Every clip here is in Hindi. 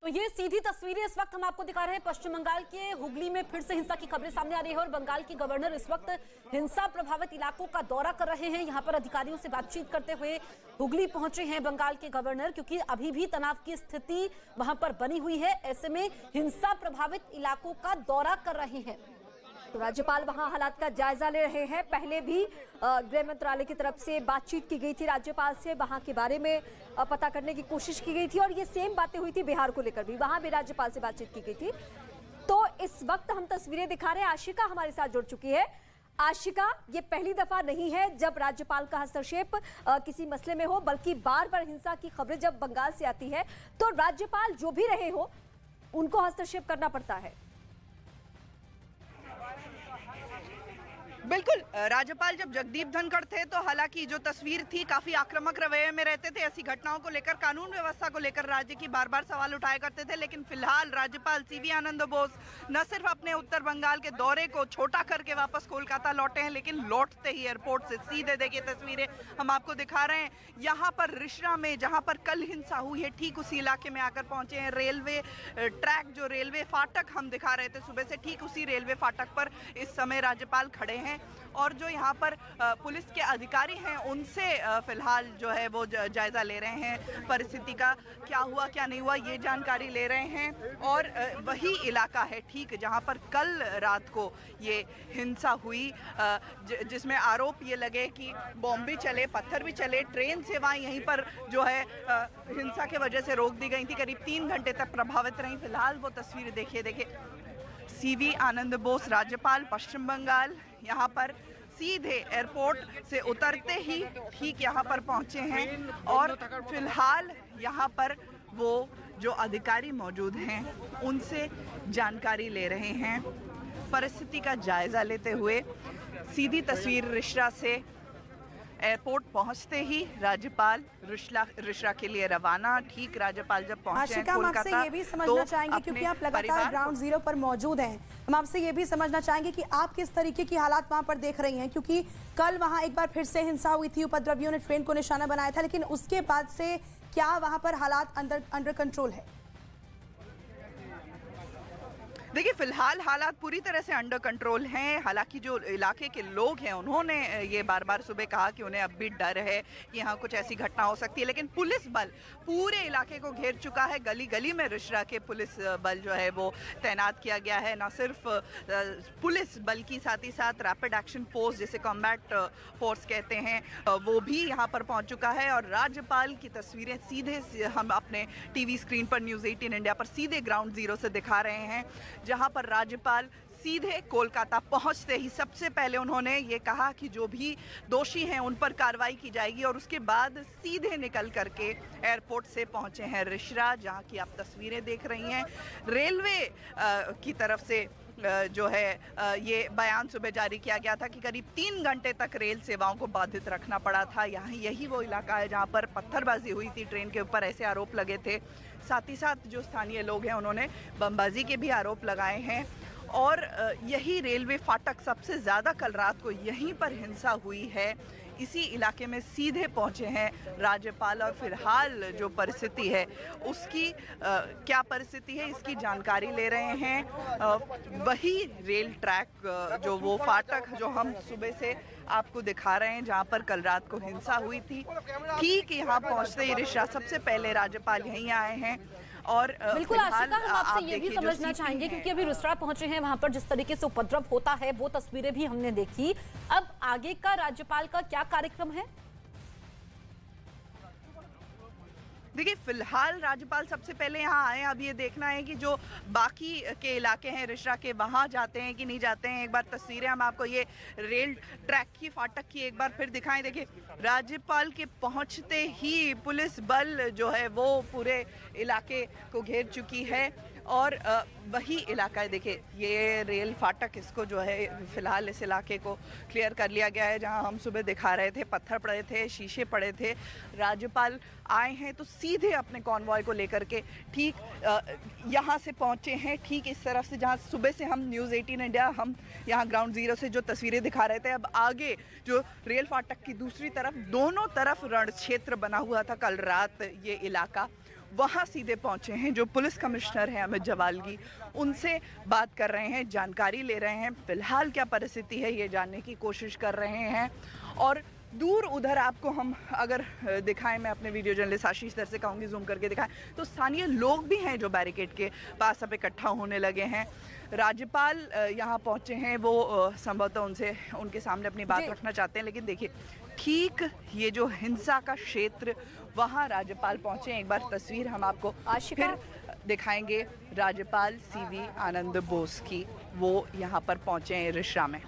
तो ये सीधी तस्वीरें इस वक्त हम आपको दिखा रहे हैं। पश्चिम बंगाल के हुगली में फिर से हिंसा की खबरें सामने आ रही है और बंगाल के गवर्नर इस वक्त हिंसा प्रभावित इलाकों का दौरा कर रहे हैं। यहां पर अधिकारियों से बातचीत करते हुए हुगली पहुंचे हैं बंगाल के गवर्नर, क्योंकि अभी भी तनाव की स्थिति वहां पर बनी हुई है। ऐसे में हिंसा प्रभावित इलाकों का दौरा कर रहे हैं। तो राज्यपाल वहां हालात का जायजा ले रहे हैं। पहले भी गृह मंत्रालय की तरफ से बातचीत की गई थी राज्यपाल से, वहां के बारे में पता करने की कोशिश की गई थी और ये सेम बातें हुई थी बिहार को लेकर भी, वहां भी राज्यपाल से बातचीत की गई थी। तो इस वक्त हम तस्वीरें दिखा रहे हैं। आशिका हमारे साथ जुड़ चुकी है। आशिका, ये पहली दफा नहीं है जब राज्यपाल का हस्तक्षेप किसी मसले में हो, बल्कि बार बार हिंसा की खबरें जब बंगाल से आती है तो राज्यपाल जो भी रहे हो उनको हस्तक्षेप करना पड़ता है। बिल्कुल, राज्यपाल जब जगदीप धनखड़ थे तो हालांकि जो तस्वीर थी काफी आक्रामक रवैये में रहते थे। ऐसी घटनाओं को लेकर, कानून व्यवस्था को लेकर राज्य की बार बार सवाल उठाया करते थे। लेकिन फिलहाल राज्यपाल सीवी आनंद बोस न सिर्फ अपने उत्तर बंगाल के दौरे को छोटा करके वापस कोलकाता लौटे हैं, लेकिन लौटते ही एयरपोर्ट से सीधे देखिए तस्वीरें हम आपको दिखा रहे हैं। यहाँ पर रिश्रा में जहाँ पर कल हिंसा हुई है, ठीक उसी इलाके में आकर पहुंचे हैं। रेलवे ट्रैक, जो रेलवे फाटक हम दिखा रहे थे सुबह से, ठीक उसी रेलवे फाटक पर इस समय राज्यपाल खड़े हैं और जो यहाँ पर पुलिस के अधिकारी हैं उनसे फिलहाल जो है वो जायजा ले रहे हैं परिस्थिति का, क्या हुआ क्या नहीं हुआ ये जानकारी ले रहे हैं। और वही इलाका है ठीक जहाँ पर कल रात को ये हिंसा हुई, जिसमें आरोप ये लगे कि बॉम्ब भी चले, पत्थर भी चले, ट्रेन सेवाएं यहीं पर जो है हिंसा के वजह से रोक दी गई थी, करीब 3 घंटे तक प्रभावित रही। फिलहाल वो तस्वीर देखिए सीवी आनंद बोस राज्यपाल पश्चिम बंगाल यहाँ पर सीधे एयरपोर्ट से उतरते ही ठीक यहाँ पर पहुँचे हैं और फिलहाल यहाँ पर वो जो अधिकारी मौजूद हैं उनसे जानकारी ले रहे हैं, परिस्थिति का जायजा लेते हुए। सीधी तस्वीर रिश्रा से एयरपोर्ट पहुंचते ही राज्यपाल रिश्रा के लिए रवाना। ठीक राज्यपाल जब पहुंचे हैं कोलकाता, आपसे ये भी समझना चाहेंगे क्योंकि आप लगातार ग्राउंड जीरो पर मौजूद हैं, हम आपसे ये भी समझना चाहेंगे कि आप किस तरीके की हालात वहां पर देख रही हैं, क्योंकि कल वहां एक बार फिर से हिंसा हुई थी, उपद्रवियों ने ट्रेन को निशाना बनाया था, लेकिन उसके बाद से क्या वहां पर हालात अंडर कंट्रोल है? देखिए फिलहाल हालात पूरी तरह से अंडर कंट्रोल हैं। हालांकि जो इलाके के लोग हैं उन्होंने ये बार बार सुबह कहा कि उन्हें अब भी डर है कि यहाँ कुछ ऐसी घटना हो सकती है, लेकिन पुलिस बल पूरे इलाके को घेर चुका है। गली गली में रिश्रा के पुलिस बल जो है वो तैनात किया गया है। न सिर्फ पुलिस बल की साथ ही साथ रैपिड एक्शन फोर्स, जिसे कॉम्बैट फोर्स कहते हैं, वो भी यहाँ पर पहुँच चुका है। और राज्यपाल की तस्वीरें सीधे हम अपने टीवी स्क्रीन पर न्यूज़ 18 इंडिया पर सीधे ग्राउंड जीरो से दिखा रहे हैं, जहां पर राज्यपाल सीधे कोलकाता पहुंचते ही सबसे पहले उन्होंने ये कहा कि जो भी दोषी हैं उन पर कार्रवाई की जाएगी और उसके बाद सीधे निकल करके एयरपोर्ट से पहुंचे हैं रिश्रा, जहां की आप तस्वीरें देख रही हैं। रेलवे की तरफ से जो है ये बयान सुबह जारी किया गया था कि करीब 3 घंटे तक रेल सेवाओं को बाधित रखना पड़ा था। यहाँ यही वो इलाका है जहाँ पर पत्थरबाजी हुई थी, ट्रेन के ऊपर ऐसे आरोप लगे थे। साथ ही साथ जो स्थानीय लोग हैं उन्होंने बमबाजी के भी आरोप लगाए हैं और यही रेलवे फाटक सबसे ज़्यादा कल रात को यहीं पर हिंसा हुई है। इसी इलाके में सीधे पहुंचे हैं राज्यपाल और फिलहाल जो परिस्थिति है उसकी क्या परिस्थिति है इसकी जानकारी ले रहे हैं। वही रेल ट्रैक जो वो फाटक जो हम सुबह से आपको दिखा रहे हैं जहां पर कल रात को हिंसा हुई थी, ठीक यहाँ पहुंचते ही रिश्रा सबसे पहले राज्यपाल यहीं आए हैं। और बिल्कुल आशिका, हम आपसे ये भी समझना चाहेंगे क्योंकि अभी रिश्रा पहुंचे हैं, वहां पर जिस तरीके से उपद्रव होता है वो तस्वीरें भी हमने देखी। अब आगे का राज्यपाल का क्या कार्यक्रम है? देखिए फिलहाल राज्यपाल सबसे पहले यहाँ आए, अब ये देखना है कि जो बाकी के इलाके हैं रिश्रा के, वहाँ जाते हैं कि नहीं जाते हैं। एक बार तस्वीरें हम आपको ये रेल ट्रैक की फाटक की एक बार फिर दिखाएं। देखिए राज्यपाल के पहुँचते ही पुलिस बल जो है वो पूरे इलाके को घेर चुकी है और वही इलाका है। देखिए ये रेल फाटक, इसको जो है फिलहाल इस इलाके को क्लियर कर लिया गया है जहां हम सुबह दिखा रहे थे पत्थर पड़े थे, शीशे पड़े थे। राज्यपाल आए हैं तो सीधे अपने कॉन्वॉय को लेकर के ठीक यहां से पहुंचे हैं, ठीक इस तरफ से जहां सुबह से हम न्यूज़ 18 इंडिया हम यहां ग्राउंड जीरो से जो तस्वीरें दिखा रहे थे। अब आगे जो रेल फाटक की दूसरी तरफ, दोनों तरफ रण क्षेत्र बना हुआ था कल रात, ये इलाका वहाँ सीधे पहुँचे हैं। जो पुलिस कमिश्नर हैं अमित जवालगी, उनसे बात कर रहे हैं, जानकारी ले रहे हैं, फिलहाल क्या परिस्थिति है ये जानने की कोशिश कर रहे हैं। और दूर उधर आपको हम अगर दिखाएं, मैं अपने वीडियो जर्नलिस्ट आशीष दर से कहूँगी जूम करके दिखाएं, तो स्थानीय लोग भी हैं जो बैरिकेड के पास अब इकट्ठा होने लगे हैं। राज्यपाल यहाँ पहुँचे हैं, वो संभवतः उनके सामने अपनी बात रखना चाहते हैं, लेकिन देखिए ठीक ये जो हिंसा का क्षेत्र, वहाँ राज्यपाल पहुँचे। एक बार तस्वीर हम आपको फिर दिखाएंगे राज्यपाल सीवी आनंद बोस की, वो यहाँ पर पहुँचे हैं रिश्रा में।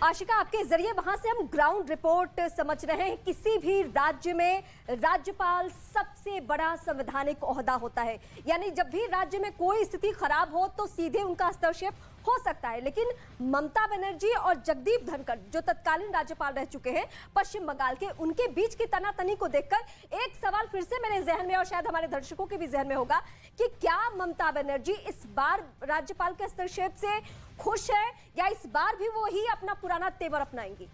आशिका, आपके जरिए वहां से हम ग्राउंड रिपोर्ट समझ रहे हैं। किसी भी राज्य में राज्यपाल सबसे बड़ा संवैधानिक ओहदा होता है, यानी जब भी राज्य में कोई स्थिति खराब हो तो सीधे उनका हस्तक्षेप हो सकता है। लेकिन ममता बनर्जी और जगदीप धनखड़ जो तत्कालीन राज्यपाल रह चुके हैं पश्चिम बंगाल के, उनके बीच की तनातनी को देखकर एक सवाल फिर से मेरे जहन में और शायद हमारे दर्शकों के भी जहन में होगा कि क्या ममता बनर्जी इस बार राज्यपाल के हस्तक्षेप से खुश है या इस बार भी वो ही अपना पुराना तेवर अपनाएंगी?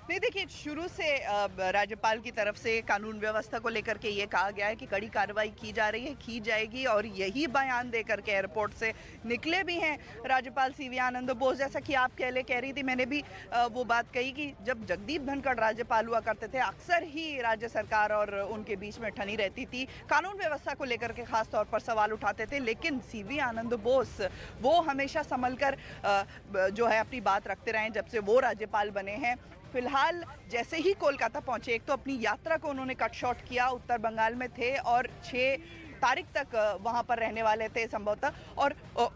नहीं, देखिए शुरू से राज्यपाल की तरफ से कानून व्यवस्था को लेकर के ये कहा गया है कि कड़ी कार्रवाई की जा रही है, की जाएगी, और यही बयान देकर के एयरपोर्ट से निकले भी हैं राज्यपाल सीवी आनंद बोस। जैसा कि आप कह रही थी, मैंने भी वो बात कही कि जब जगदीप धनखड़ राज्यपाल हुआ करते थे, अक्सर ही राज्य सरकार और उनके बीच में ठनी रहती थी, कानून व्यवस्था को लेकर के खास तौर पर सवाल उठाते थे। लेकिन सीवी आनंद बोस वो हमेशा संभल कर जो है अपनी बात रखते रहे जब से वो राज्यपाल बने हैं। फिलहाल जैसे ही कोलकाता पहुंचे, एक तो अपनी यात्रा को उन्होंने कट शॉर्ट किया, उत्तर बंगाल में थे और 6 तारीख तक वहां पर रहने वाले थे संभवतः, और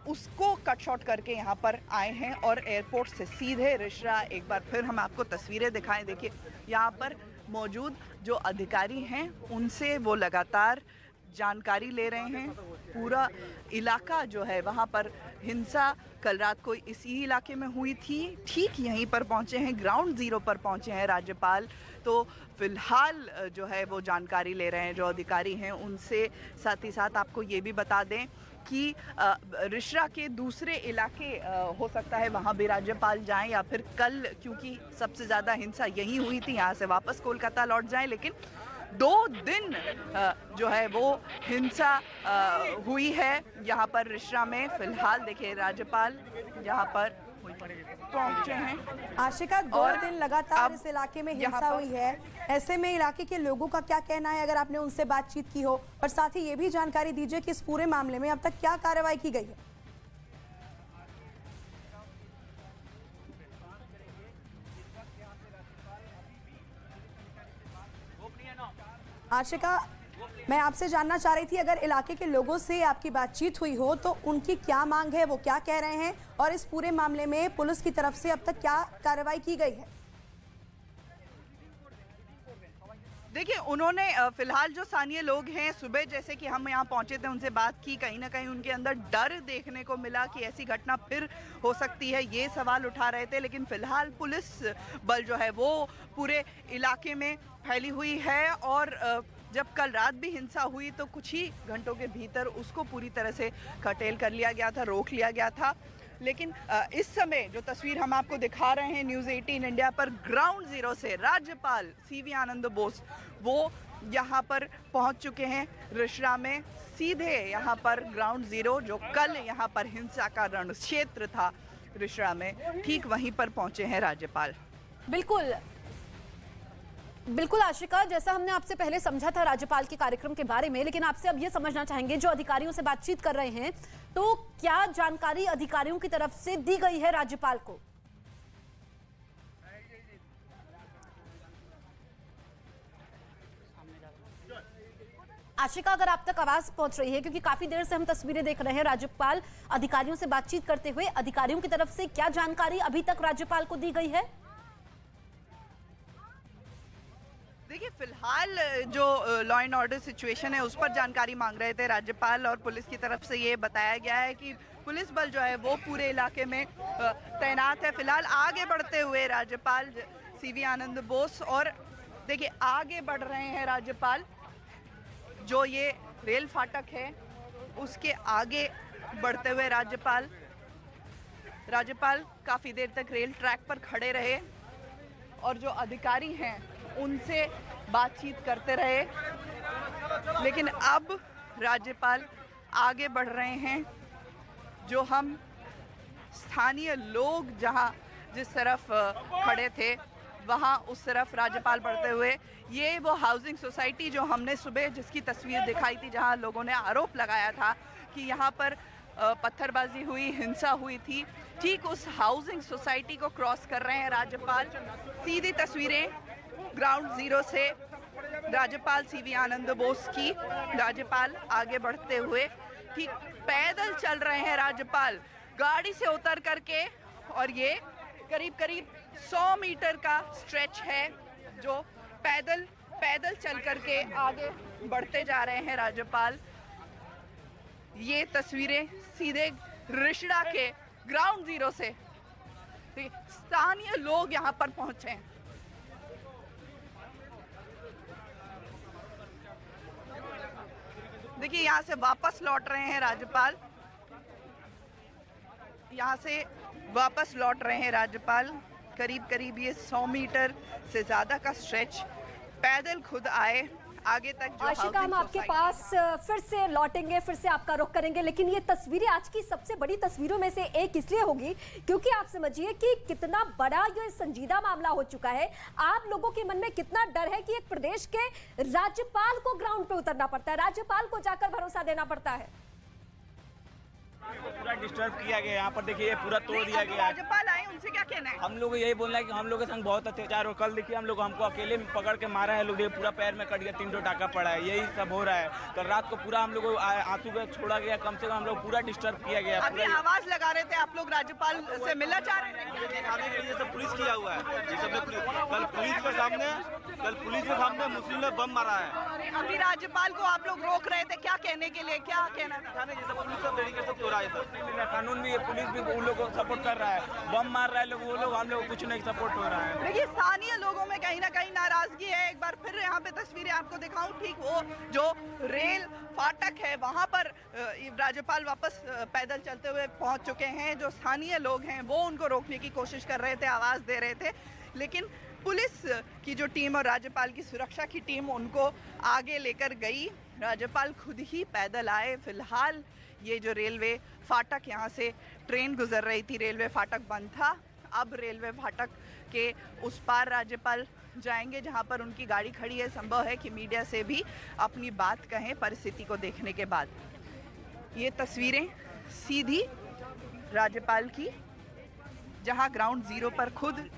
उसको कट शॉर्ट करके यहाँ पर आए हैं और एयरपोर्ट से सीधे रिश्रा। एक बार फिर हम आपको तस्वीरें दिखाएं। देखिए यहाँ पर मौजूद जो अधिकारी हैं उनसे वो लगातार जानकारी ले रहे हैं। पूरा इलाका जो है वहाँ पर हिंसा कल रात को इसी इलाके में हुई थी, ठीक यहीं पर पहुँचे हैं, ग्राउंड जीरो पर पहुँचे हैं राज्यपाल। तो फिलहाल जो है वो जानकारी ले रहे हैं जो अधिकारी हैं उनसे। साथ ही साथ आपको ये भी बता दें कि रिश्रा के दूसरे इलाके हो सकता है वहाँ भी राज्यपाल जाएं, या फिर कल, क्योंकि सबसे ज़्यादा हिंसा यही हुई थी, यहाँ से वापस कोलकाता लौट जाएं। लेकिन 2 दिन जो है वो हिंसा हुई है यहाँ पर रिश्रा में। फिलहाल देखिए राज्यपाल यहाँ पर पहुंचे हैं। आशिका, 2 दिन लगातार इस इलाके में हिंसा हुई है, ऐसे में इलाके के लोगों का क्या कहना है, अगर आपने उनसे बातचीत की हो? और साथ ही ये भी जानकारी दीजिए कि इस पूरे मामले में अब तक क्या कार्रवाई की गई है? आशिका, मैं आपसे जानना चाह रही थी, अगर इलाके के लोगों से आपकी बातचीत हुई हो तो उनकी क्या मांग है, वो क्या कह रहे हैं, और इस पूरे मामले में पुलिस की तरफ से अब तक क्या कार्रवाई की गई है? देखिए उन्होंने फिलहाल जो स्थानीय लोग हैं, सुबह जैसे कि हम यहाँ पहुँचे थे उनसे बात की, कहीं ना कहीं उनके अंदर डर देखने को मिला कि ऐसी घटना फिर हो सकती है, ये सवाल उठा रहे थे। लेकिन फिलहाल पुलिस बल जो है वो पूरे इलाके में फैली हुई है, और जब कल रात भी हिंसा हुई तो कुछ ही घंटों के भीतर उसको पूरी तरह से कर्टेल कर लिया गया था, रोक लिया गया था। लेकिन इस समय जो तस्वीर हम आपको दिखा रहे हैं न्यूज़ 18 इंडिया पर, ग्राउंड जीरो से राज्यपाल सीवी आनंद बोस वो यहाँ पर पहुँच चुके हैं रिश्रा में। सीधे यहाँ पर ग्राउंड जीरो, जो कल यहाँ पर हिंसा का रण क्षेत्र था रिश्रा में, ठीक वहीं पर पहुँचे हैं राज्यपाल। बिल्कुल आशिका, जैसा हमने आपसे पहले समझा था राज्यपाल के कार्यक्रम के बारे में, लेकिन आपसे अब ये समझना चाहेंगे, जो अधिकारियों से बातचीत कर रहे हैं, तो क्या जानकारी अधिकारियों की तरफ से दी गई है राज्यपाल को? आशिका, अगर आप तक आवाज पहुंच रही है, क्योंकि काफी देर से हम तस्वीरें देख रहे हैं राज्यपाल अधिकारियों से बातचीत करते हुए, अधिकारियों की तरफ से क्या जानकारी अभी तक राज्यपाल को दी गई है? देखिए फिलहाल जो लॉ एंड ऑर्डर सिचुएशन है उस पर जानकारी मांग रहे थे राज्यपाल, और पुलिस की तरफ से ये बताया गया है कि पुलिस बल जो है वो पूरे इलाके में तैनात है। फिलहाल आगे बढ़ते हुए राज्यपाल सीवी आनंद बोस, और देखिए आगे बढ़ रहे हैं राज्यपाल, जो ये रेल फाटक है उसके आगे बढ़ते हुए राज्यपाल काफ़ी देर तक रेल ट्रैक पर खड़े रहे, और जो अधिकारी हैं उनसे बातचीत करते रहे, लेकिन अब राज्यपाल आगे बढ़ रहे हैं। जो हम स्थानीय लोग जहां जिस तरफ खड़े थे वहां उस तरफ राज्यपाल बढ़ते हुए, ये वो हाउसिंग सोसाइटी जो हमने सुबह जिसकी तस्वीर दिखाई थी, जहां लोगों ने आरोप लगाया था कि यहां पर पत्थरबाजी हुई, हिंसा हुई थी, ठीक उस हाउसिंग सोसाइटी को क्रॉस कर रहे हैं राज्यपाल। सीधी तस्वीरें ग्राउंड जीरो से राज्यपाल सीवी आनंद बोस की। राज्यपाल आगे बढ़ते हुए ठीक पैदल चल रहे हैं राज्यपाल, गाड़ी से उतर करके, और ये करीब करीब 100 मीटर का स्ट्रेच है जो पैदल चल करके आगे बढ़ते जा रहे हैं राज्यपाल। ये तस्वीरें सीधे रिषड़ा के ग्राउंड जीरो से, स्थानीय लोग यहाँ पर पहुंचे हैं। देखिए यहाँ से वापस लौट रहे हैं राज्यपाल, यहाँ से वापस लौट रहे हैं राज्यपाल। करीब करीब ये 100 मीटर से ज्यादा का स्ट्रेच पैदल खुद आए आगे तक। जो आशिका, हम आपके पास फिर से लौटेंगे, फिर से आपका रुख करेंगे, लेकिन ये तस्वीरें आज की सबसे बड़ी तस्वीरों में से एक इसलिए होगी क्योंकि आप समझिए कि कितना बड़ा ये संजीदा मामला हो चुका है। आप लोगों के मन में कितना डर है कि एक प्रदेश के राज्यपाल को ग्राउंड पे उतरना पड़ता है, राज्यपाल को जाकर भरोसा देना पड़ता है। पूरा डिस्टर्ब किया गया यहाँ पर, देखिए ये पूरा तोड़ दिया गया। राज्यपाल आए, उनसे क्या कहना है? हम लोग यही बोलना है कि हम लोग के संग बहुत अत्याचार हो। कल देखिए हम लोग, हमको अकेले में पकड़ के मारा है लोग, पूरा पैर में कट गया, 3 टाका पड़ा है, यही सब हो रहा है। कल रात को पूरा हम लोग आंसू गैस छोड़ा गया, कम से कम हम लोग पूरा डिस्टर्ब किया गया। अभी आवाज लगा रहे थे आप लोग, राज्यपाल से मिलना चाह रहे थे? ये सब पुलिस किया हुआ है, ये सब कल पुलिस के सामने मुस्लिम ने बम मारा है। अभी राज्यपाल को आप लोग रोक रहे थे, क्या कहने के लिए, क्या कहना था? ये सब पुलिस सब तरीके से तोड़ा है, कानून भी, पुलिस भी उन लोगों को सपोर्ट कर रहा है, बम मार रहा है लोग, वो लोग हम लोग कुछ नहीं सपोर्ट हो रहा है। देखिए स्थानीय लोगों में कहीं ना कहीं नाराजगी है। एक बार फिर यहाँ पे तस्वीरें आपको दिखाऊं, ठीक वो जो रेल फाटक है वहाँ पर राज्यपाल वापस पैदल चलते हुए पहुँच चुके हैं। जो स्थानीय लोग हैं वो उनको रोकने की कोशिश कर रहे थे, आवाज़ दे रहे थे, लेकिन पुलिस की जो टीम और राज्यपाल की सुरक्षा की टीम उनको आगे लेकर गई। राज्यपाल खुद ही पैदल आए। फिलहाल ये जो रेलवे फाटक, यहाँ से ट्रेन गुजर रही थी, रेलवे फाटक बंद था। अब रेलवे फाटक के उस पार राज्यपाल जाएंगे जहाँ पर उनकी गाड़ी खड़ी है। संभव है कि मीडिया से भी अपनी बात कहें परिस्थिति को देखने के बाद। ये तस्वीरें सीधी राज्यपाल की, जहाँ ग्राउंड जीरो पर खुद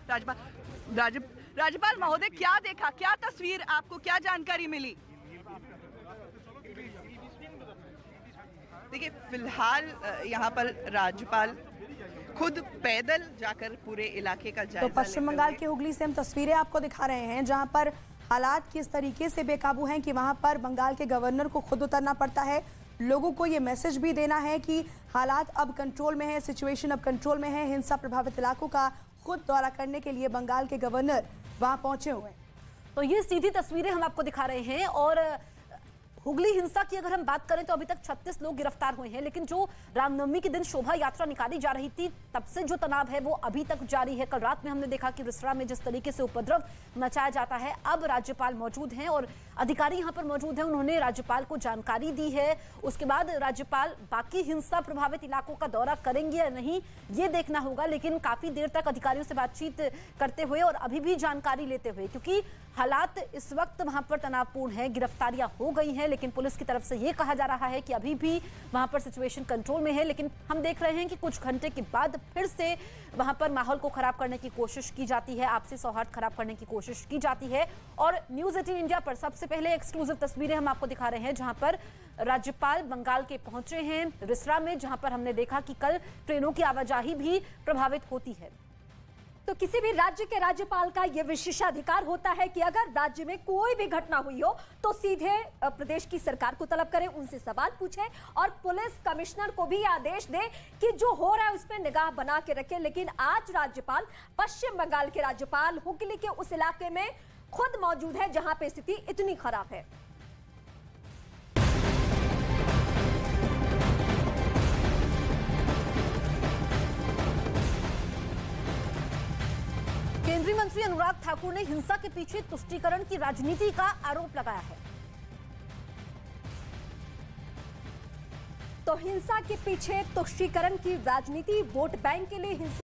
राज्यपाल महोदय, क्या देखा, क्या तस्वीर आपको, क्या जानकारी मिली? देखिए फिलहाल यहाँ पर राज्यपाल खुद पैदल जाकर पूरे इलाके का जायजा। तो पश्चिम बंगाल के हुगली से हम तस्वीरें आपको दिखा रहे हैं जहां पर हालात किस तरीके से बेकाबू हैं कि वहां पर बंगाल के गवर्नर को खुद उतरना पड़ता है। लोगों को ये मैसेज भी देना है कि हालात अब कंट्रोल में है, सिचुएशन अब कंट्रोल में है। हिंसा प्रभावित इलाकों का खुद दौरा करने के लिए बंगाल के गवर्नर वहां पहुंचे हुए हैं। तो ये सीधी तस्वीरें हम आपको दिखा रहे हैं। और हुगली हिंसा की अगर हम बात करें तो अभी तक 36 लोग गिरफ्तार हुए हैं, लेकिन जो रामनवमी के दिन शोभा यात्रा निकाली जा रही थी तब से जो तनाव है वो अभी तक जारी है। कल रात में हमने देखा कि रिसरा में जिस तरीके से उपद्रव मचाया जाता है, अब राज्यपाल मौजूद हैं और अधिकारी यहाँ पर मौजूद हैं, उन्होंने राज्यपाल को जानकारी दी है। उसके बाद राज्यपाल बाकी हिंसा प्रभावित इलाकों का दौरा करेंगे या नहीं ये देखना होगा, लेकिन काफी देर तक अधिकारियों से बातचीत करते हुए और अभी भी जानकारी लेते हुए, क्योंकि हालात इस वक्त वहां पर तनावपूर्ण है, गिरफ्तारियां हो गई हैं, लेकिन पुलिस की तरफ से ये कहा जा रहा है कि अभी भी वहां पर सिचुएशन कंट्रोल में है। लेकिन हम देख रहे हैं कि कुछ घंटे के बाद फिर से वहां पर माहौल को खराब करने की कोशिश की जाती है, आपसी सौहार्द खराब करने की कोशिश की जाती है। और न्यूज 18 इंडिया पर सबसे पहले एक्सक्लूसिव तस्वीरें हम आपको दिखा रहे हैं जहां पर राज्यपाल बंगाल के पहुंचे हैं रिसरा में, जहां पर हमने देखा कि कल ट्रेनों की आवाजाही भी प्रभावित होती है। तो किसी भी राज्य के राज्यपाल का यह विशेषाधिकार होता है कि अगर राज्य में कोई भी घटना हुई हो तो सीधे प्रदेश की सरकार को तलब करें, उनसे सवाल पूछें और पुलिस कमिश्नर को भी आदेश दे कि जो हो रहा है उस पर निगाह बना के रखें। लेकिन आज राज्यपाल, पश्चिम बंगाल के राज्यपाल हुगली के उस इलाके में खुद मौजूद है जहां पे स्थिति इतनी खराब है। केंद्रीय मंत्री अनुराग ठाकुर ने हिंसा के पीछे तुष्टीकरण की राजनीति का आरोप लगाया है। तो हिंसा के पीछे तुष्टीकरण की राजनीति, वोट बैंक के लिए हिंसा